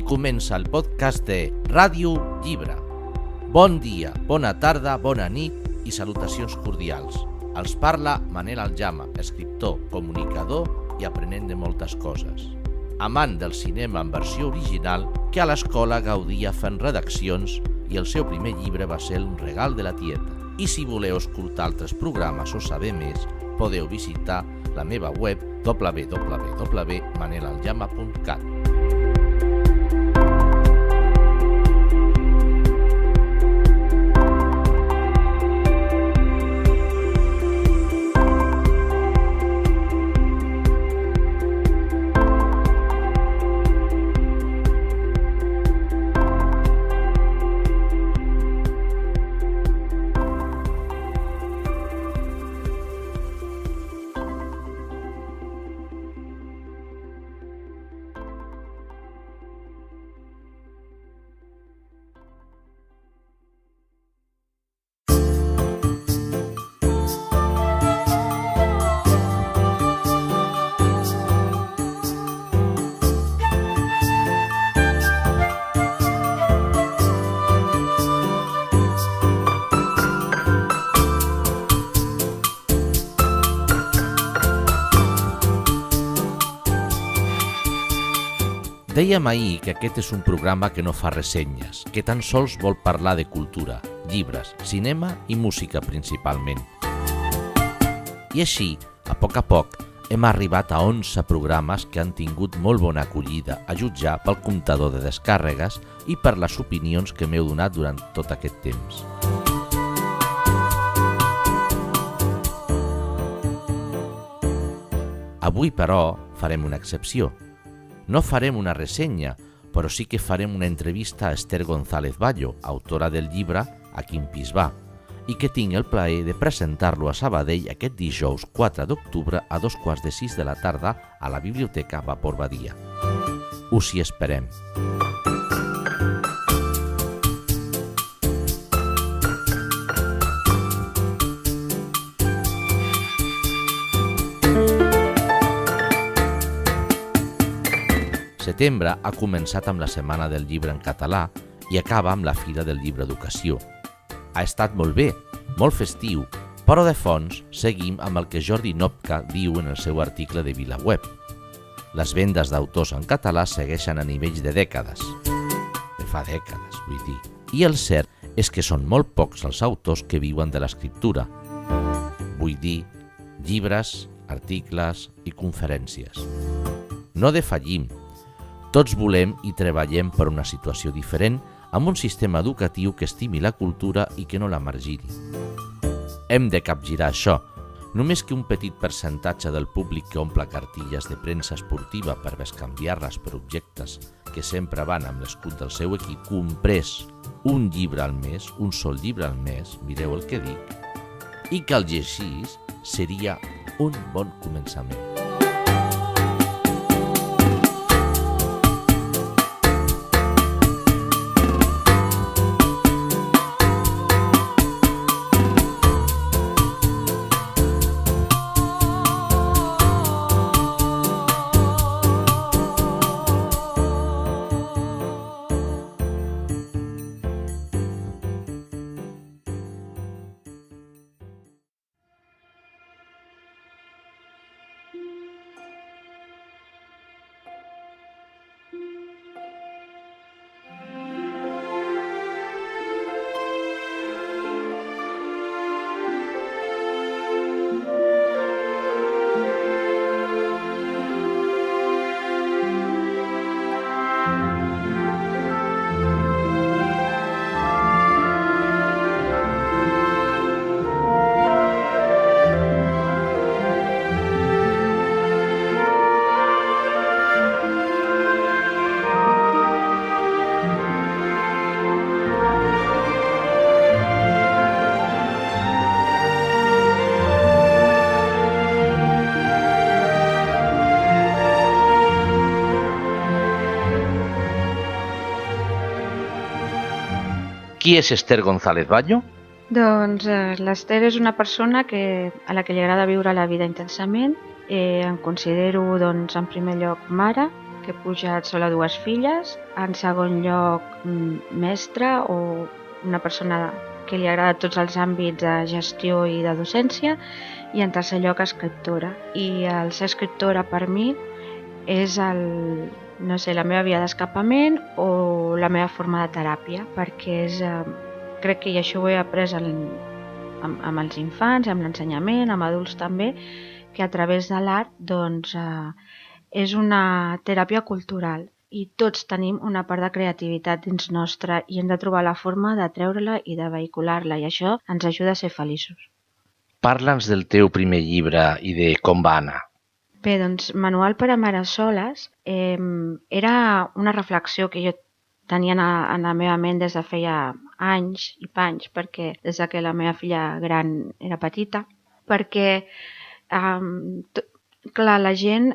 comença el podcast de Ràdio Llibre. Bon dia, bona tarda, bona nit i salutacions cordials. Els parla Manel Aljama, escriptor, comunicador i aprenent de moltes coses. Amant del cinema en versió original, que a l'escola gaudia fent redaccions i el seu primer llibre va ser Un regal de la tieta. I si voleu escoltar altres programes o saber més, podeu visitar la meva web www.manelaljama.cat. Dèiem ahir que aquest és un programa que no fa ressenyes, que tan sols vol parlar de cultura, llibres, cinema i música principalment. I així, a poc, hem arribat a 11 programes que han tingut molt bona acollida a jutjar pel comptador de descàrregues i per les opinions que m'heu donat durant tot aquest temps. Avui, però, farem una excepció. No farem una ressenya, però sí que farem una entrevista a Esther González Bayo, autora del llibre A quin pis va, i que tinc el plaer de presentar-lo a Sabadell aquest dijous 4 d'octubre a 5:15 de la tarda a la Biblioteca Vapor Badia. Us hi esperem. Setembre ha començat amb la Setmana del Llibre en català i acaba amb la Fira del Llibre Educació. Ha estat molt bé, molt festiu, però de fons seguim amb el que Jordi Nopka diu en el seu article de VilaWeb. Les vendes d'autors en català segueixen a nivells de dècades. De fa dècades, vull dir. I el cert és que són molt pocs els autors que viuen de l'escriptura. Vull dir, llibres, articles i conferències. No defallim. Tots volem i treballem per una situació diferent amb un sistema educatiu que estimi la cultura i que no la margini. Hem de capgirar això. Només que un petit percentatge del públic que omple cartilles de premsa esportiva per bescanviar-les per objectes que sempre van amb l'escut del seu equip comprés un llibre al mes, un sol llibre al mes, mireu el que dic, i que el llegís seria un bon començament. Qui és Esther González Bayo? Doncs l'Esther és una persona a la que li agrada viure la vida intensament. Em considero, doncs, en primer lloc mare, que he pujat sola dues filles. En segon lloc, mestra o una persona que li agrada tots els àmbits de gestió i de docència. I en tercer lloc, escriptora. I el ser escriptora per mi és la meva via d'escapament o la meva forma de teràpia, perquè crec que, i això ho he après amb els infants, amb l'ensenyament, amb adults també, que a través de l'art és una teràpia cultural i tots tenim una part de creativitat dins nostra i hem de trobar la forma de treure-la i de vehicular-la, i això ens ajuda a ser feliços. Parla'ns del teu primer llibre i de com va anar. Bé, doncs, Manual per a mares soles era una reflexió que jo tenia en la meva ment des de feia anys i panys, perquè des que la meva filla gran era petita, perquè clar, la gent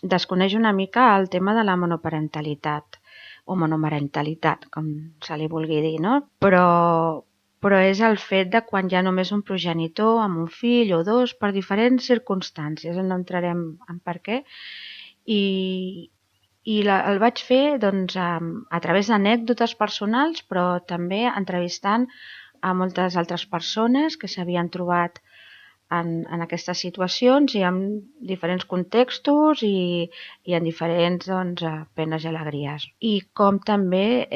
desconeix una mica el tema de la monoparentalitat o monomarentalitat, com se li vulgui dir, no? Però és el fet de quan hi ha només un progenitor amb un fill o dos per diferents circumstàncies, no entrarem en per què, i el vaig fer doncs, a través d'anècdotes personals, però també entrevistant a moltes altres persones que s'havien trobat en aquestes situacions i en diferents contextos i en diferents penes i alegries. I com també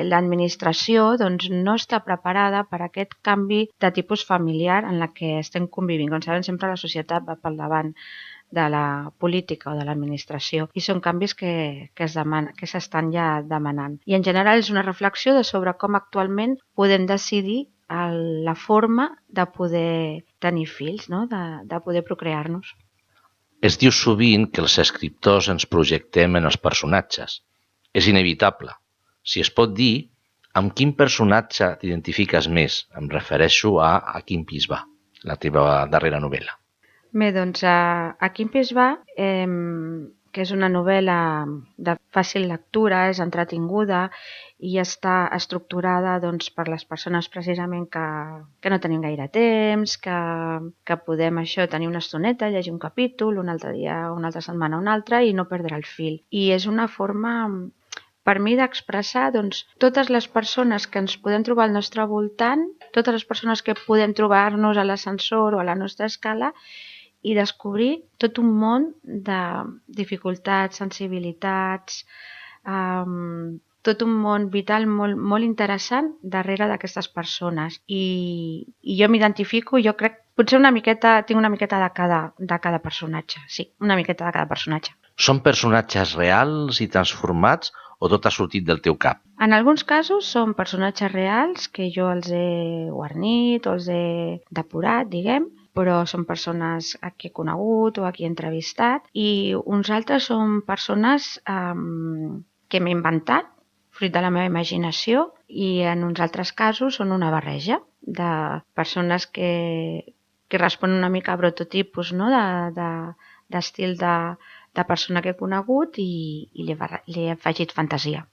l'administració no està preparada per a aquest canvi de tipus familiar en la que estem convivint. Com sabem, sempre la societat va pel davant de la política o de l'administració i són canvis que s'estan ja demanant. I en general és una reflexió sobre com actualment podem decidir la forma de poder tenir fills, no? de poder procrear-nos. Es diu sovint que els escriptors ens projectem en els personatges. És inevitable. Si es pot dir, amb quin personatge t'identifiques més? Em refereixo a Quin pis va, la teva darrera novel·la. Bé, doncs a Quin pis va, que és una novel·la de fàcil lectura, és entretinguda i està estructurada per les persones precisament que no tenim gaire temps, que podem tenir una estoneta, llegir un capítol, un altre dia, una altra setmana, un altre, i no perdre el fil. I és una forma, per mi, d'expressar totes les persones que ens podem trobar al nostre voltant, totes les persones que podem trobar-nos a l'ascensor o a la nostra escala, i descobrir tot un món de dificultats, sensibilitats, tot un món vital molt, molt interessant darrere d'aquestes persones. I jo m'identifico, jo crec, potser tinc una miqueta de cada personatge, sí, una miqueta de cada personatge. Són personatges reals i transformats o tot ha sortit del teu cap? En alguns casos són personatges reals que jo els he guarnit o els he depurat, diguem, però són persones a qui he conegut o a qui he entrevistat, i uns altres són persones que m'he inventat, fruit de la meva imaginació, i en uns altres casos són una barreja de persones que responen una mica a prototipus, no? d'estil de persona que he conegut i li he afegit fantasia.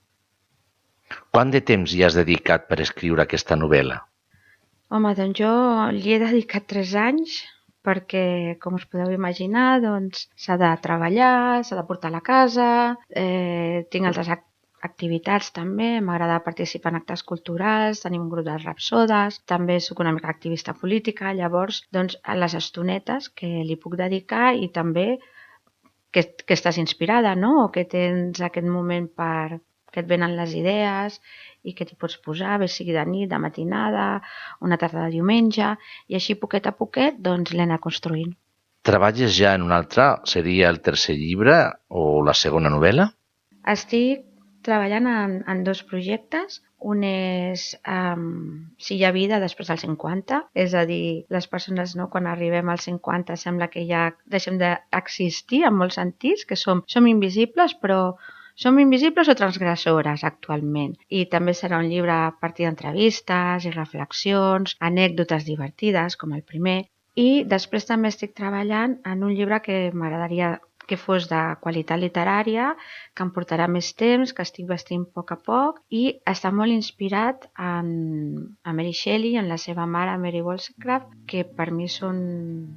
Quant de temps hi has dedicat per escriure aquesta novel·la? Home, doncs jo li he dedicat 3 anys perquè, com us podeu imaginar, s'ha de treballar, s'ha de portar a la casa, tinc altres activitats també, m'agrada participar en actes culturals, tenim un grup de rapsodes, també soc una mica activista política, llavors, a les estonetes que li puc dedicar i també que estàs inspirada, no? O que tens aquest moment que et venen les idees i que t'hi pots posar, bé sigui de nit, de matinada, una tarda de diumenge, i així poquet a poquet l'he anat construint. Treballes ja en un altre? Seria el tercer llibre o la segona novel·la? Estic treballant en 2 projectes. Un és Si hi ha vida després dels 50, és a dir, les persones, no, quan arribem als 50 sembla que ja deixem d'existir en molts sentits, que som invisibles, però som invisibles o transgressores actualment. I també serà un llibre a partir d'entrevistes i reflexions, anècdotes divertides, com el primer. I després també estic treballant en un llibre que m'agradaria que fos de qualitat literària, que em portarà més temps, que estic vestint a poc, i està molt inspirat en Mary Shelley, en la seva mare, Mary Wollstonecraft, que per mi són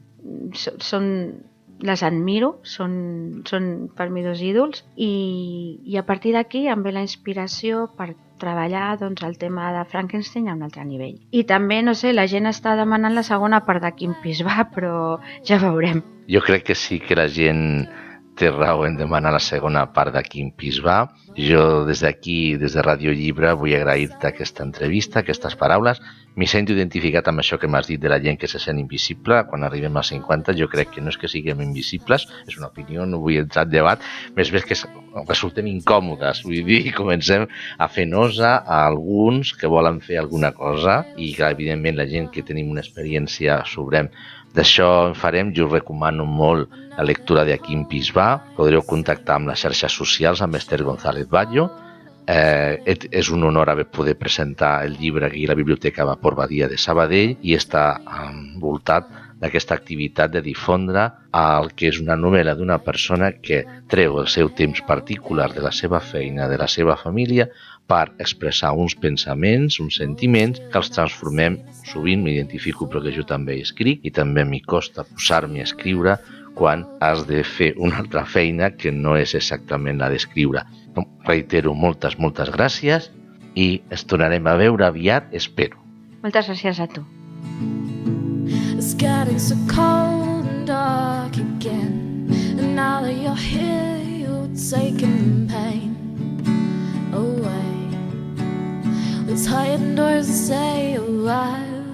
les admiro, són per mi dos ídols, i a partir d'aquí em ve la inspiració per treballar doncs, el tema de Frankenstein a un altre nivell. I també, no sé, la gent està demanant la segona part de Quin pis va, però ja veurem. Jo crec que sí que la gent té raó en demanar la segona part de Quin pis va. Jo des d'aquí, des de Ràdio Llibre, vull agrair-te aquesta entrevista, aquestes paraules. M'hi sento identificat amb això que m'has dit de la gent que se sent invisible. Quan arribem als 50 jo crec que no és que siguem invisibles, és una opinió, no vull entrar en debat, més bé que resultem incòmodes, vull dir, comencem a fer nosa a alguns que volen fer alguna cosa i que evidentment la gent que tenim una experiència sobrem d'això en farem. Jo us recomano molt la lectura de Quin pis va. Podreu contactar amb les xarxes socials amb Esther González Bayo. És un honor haver poder presentar el llibre aquí a la Biblioteca Vapor Badia de Sabadell i està envoltat d'aquesta activitat de difondre el que és una novel·la d'una persona que treu el seu temps particular de la seva feina, de la seva família, per expressar uns pensaments, uns sentiments que els transformem. Sovint m'identifico perquè jo també escric i també m'hi costa posar-me a escriure quan has de fer una altra feina que no és exactament la d'escriure. Reitero, moltes gràcies i ens tornarem a veure aviat, espero. Moltes gràcies a tu. It's getting so cold and dark again, and now that you're here, you're taking pain away. Let's hide indoors and stay a while.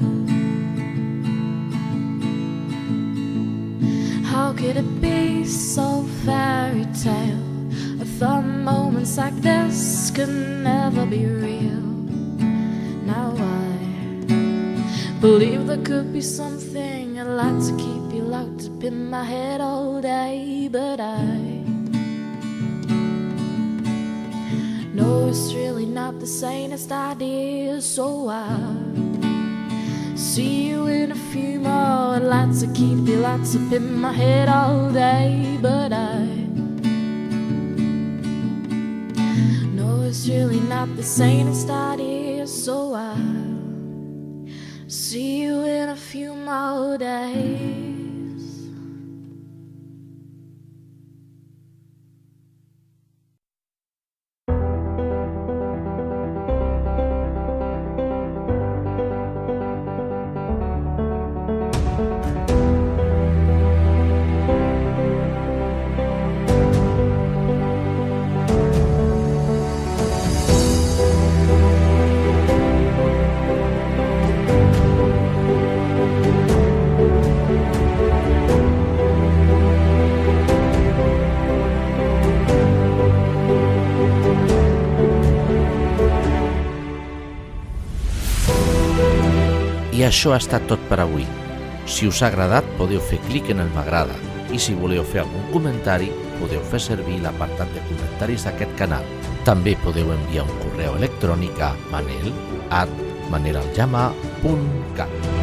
How could it be so fairy tale? I thought moments like this could never be real. Now I believe there could be something. I'd like to keep you locked up in my head all day, but I know it's really not the sanest idea, so I'll see you in a few more. I'd like to keep you locked up in my head all day, but I know it's really not the sanest idea, so I'll see you in a few more days. I això ha estat tot per avui. Si us ha agradat, podeu fer clic en el m'agrada i si voleu fer algun comentari, podeu fer servir l'apartat de comentaris d'aquest canal. També podeu enviar un correu electrònic a manel@manelaljama.cat.